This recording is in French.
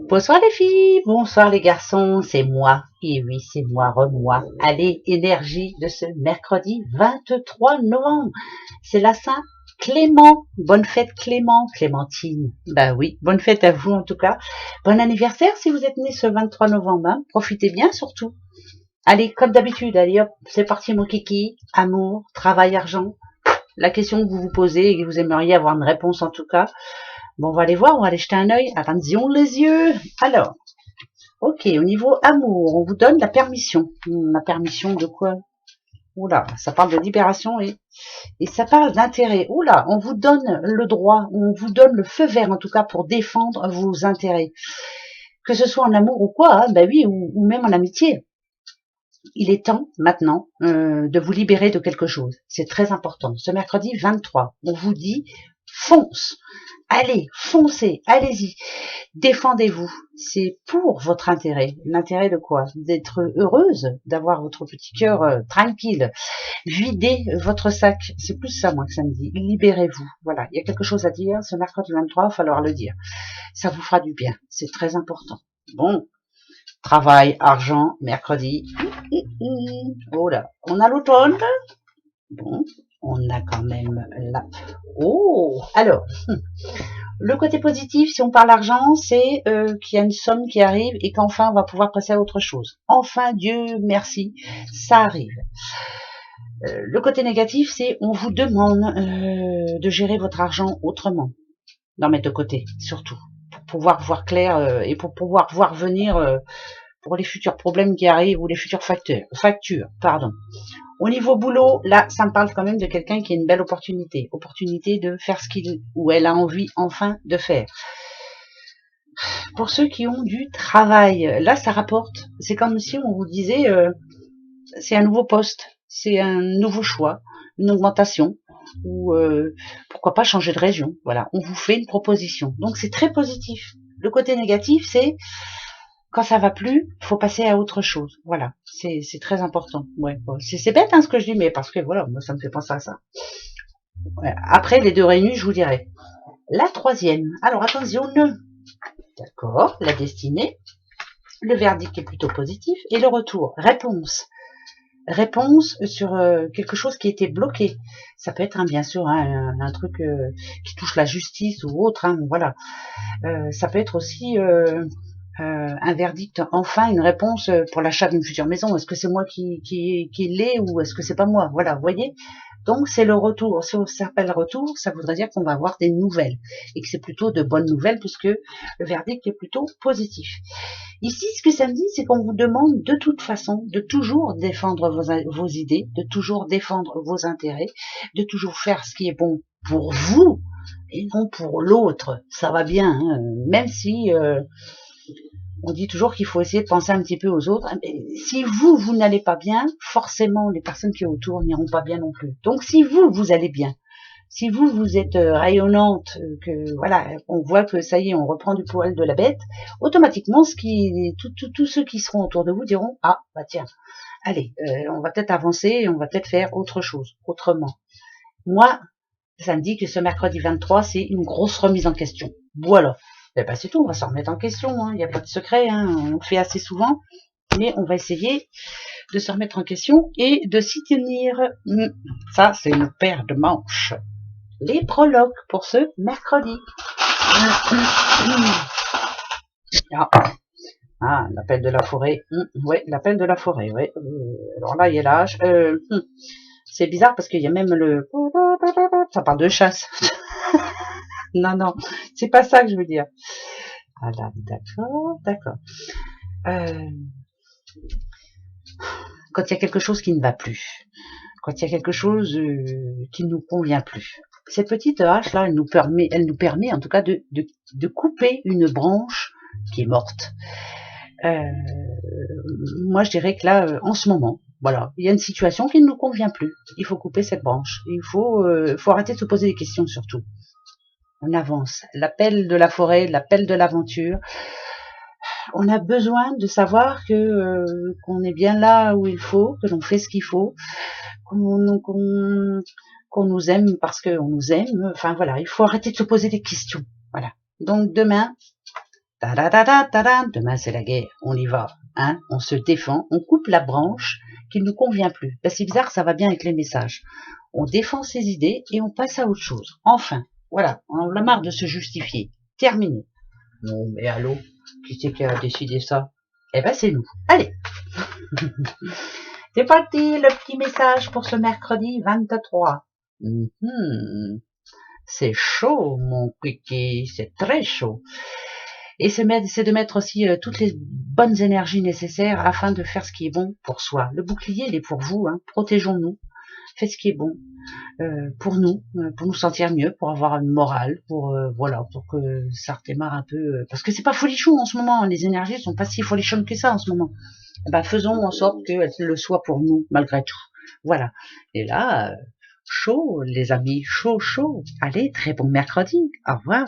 Bonsoir les filles, bonsoir les garçons, c'est moi. Et oui, c'est moi, re-moi. Allez, énergie de ce mercredi 23 novembre. C'est la Saint-Clément. Bonne fête Clément, Clémentine. Bah oui, bonne fête à vous en tout cas. Bon anniversaire si vous êtes né ce 23 novembre. Hein. Profitez bien surtout. Allez, comme d'habitude, allez hop, c'est parti mon kiki. Amour, travail, argent. La question que vous vous posez et que vous aimeriez avoir une réponse en tout cas. Bon, on va aller voir, on va aller jeter un œil. Attention les yeux. Alors, ok, au niveau amour, on vous donne la permission. La permission de quoi? Oula, ça parle de libération et ça parle d'intérêt. Oula, on vous donne le droit, on vous donne le feu vert en tout cas pour défendre vos intérêts. Que ce soit en amour ou quoi, hein, bah oui, ou même en amitié. Il est temps maintenant de vous libérer de quelque chose. C'est très important. Ce mercredi 23, on vous dit fonce. Allez, foncez, allez-y. Défendez-vous. C'est pour votre intérêt. L'intérêt de quoi? D'être heureuse, d'avoir votre petit cœur tranquille. Videz votre sac. C'est plus ça, moi, que ça me dit. Libérez-vous. Voilà. Il y a quelque chose à dire. Ce mercredi 23, il va falloir le dire. Ça vous fera du bien. C'est très important. Bon. Travail, argent, mercredi. Oh là. On a l'automne. Bon. On a quand même la... Oh. Alors. Le côté positif, si on parle argent, c'est qu'il y a une somme qui arrive et qu'enfin on va pouvoir passer à autre chose. Enfin, Dieu merci, ça arrive. Le côté négatif, c'est on vous demande de gérer votre argent autrement, d'en mettre de côté, surtout, pour pouvoir voir clair et pour pouvoir voir venir pour les futurs problèmes qui arrivent ou les futures factures, pardon. Au niveau boulot, là, ça me parle quand même de quelqu'un qui a une belle opportunité de faire ce qu'il ou elle a envie enfin de faire. Pour ceux qui ont du travail, là, ça rapporte. C'est comme si on vous disait, c'est un nouveau poste, c'est un nouveau choix, une augmentation, ou pourquoi pas changer de région. Voilà, on vous fait une proposition. Donc c'est très positif. Le côté négatif, c'est quand ça va plus, il faut passer à autre chose. Voilà, c'est très important. Ouais, bon, c'est bête hein, ce que je dis, mais parce que voilà, moi ça me fait penser à ça. Ouais. Après les deux réunis, je vous dirai. La troisième. Alors attention, d'accord, la destinée, le verdict est plutôt positif et le retour, réponse sur quelque chose qui était bloqué. Ça peut être bien sûr un truc qui touche la justice ou autre, hein, voilà. Ça peut être aussi un verdict, enfin une réponse pour l'achat d'une future maison. Est-ce que c'est moi qui l'ai ou est-ce que c'est pas moi? Voilà, vous voyez. Donc c'est le retour. Si on s'appelle retour, ça voudrait dire qu'on va avoir des nouvelles et que c'est plutôt de bonnes nouvelles puisque le verdict est plutôt positif. Ici, ce que ça me dit, c'est qu'on vous demande de toute façon de toujours défendre vos idées, de toujours défendre vos intérêts, de toujours faire ce qui est bon pour vous et non pour l'autre. Ça va bien, hein, même si on dit toujours qu'il faut essayer de penser un petit peu aux autres. Mais si vous n'allez pas bien, forcément, les personnes qui sont autour n'iront pas bien non plus. Donc, si vous allez bien, si vous êtes rayonnante, que voilà, on voit que ça y est, on reprend du poil de la bête, automatiquement, tous ceux qui seront autour de vous diront ah bah tiens, allez, on va peut-être avancer, et on va peut-être faire autre chose, autrement. Moi, ça me dit que ce mercredi 23, c'est une grosse remise en question. Voilà. Eh ben c'est tout, on va se remettre en question, hein. Il n'y a pas de secret, hein. On le fait assez souvent, mais on va essayer de se remettre en question et de s'y tenir. Ça, c'est une paire de manches. Les prologues pour ce mercredi. Ah, l'appel de la forêt. Ouais, l'appel de la forêt, ouais. Alors là, il y a l'âge. C'est bizarre parce qu'il y a même le... Ça parle de chasse. Non, non, c'est pas ça que je veux dire. Voilà, d'accord, d'accord. Quand il y a quelque chose qui ne va plus, quand il y a quelque chose qui ne nous convient plus, cette petite hache là, elle nous permet en tout cas de couper une branche qui est morte. Moi je dirais que là, en ce moment, voilà, il y a une situation qui ne nous convient plus. Il faut couper cette branche. Il faut arrêter de se poser des questions surtout. On avance. L'appel de la forêt, l'appel de l'aventure. On a besoin de savoir que qu'on est bien là où il faut, que l'on fait ce qu'il faut, qu'on nous aime parce qu'on nous aime. Enfin voilà, il faut arrêter de se poser des questions. Voilà. Donc demain, Demain c'est la guerre, on y va, hein, on se défend, on coupe la branche qui ne nous convient plus. Ben, c'est bizarre, ça va bien avec les messages. On défend ses idées et on passe à autre chose. Enfin, voilà, on a marre de se justifier. Terminé. Non mais allô, qui c'est qui a décidé ça? Eh ben c'est nous. Allez. C'est parti, le petit message pour ce mercredi 23. C'est chaud, mon kiki, c'est très chaud. Et c'est de mettre aussi toutes les bonnes énergies nécessaires afin de faire ce qui est bon pour soi. Le bouclier, il est pour vous, hein. Protégeons-nous, faites ce qui est bon pour nous sentir mieux, pour avoir une morale, voilà, pour que ça redémarre un peu. Parce que c'est pas folichon en ce moment, hein. Les énergies sont pas si folichonnes que ça en ce moment. Eh ben, faisons en sorte qu'elles le soient pour nous, malgré tout. Voilà. Et là, chaud, les amis, chaud, chaud. Allez, très bon mercredi. Au revoir.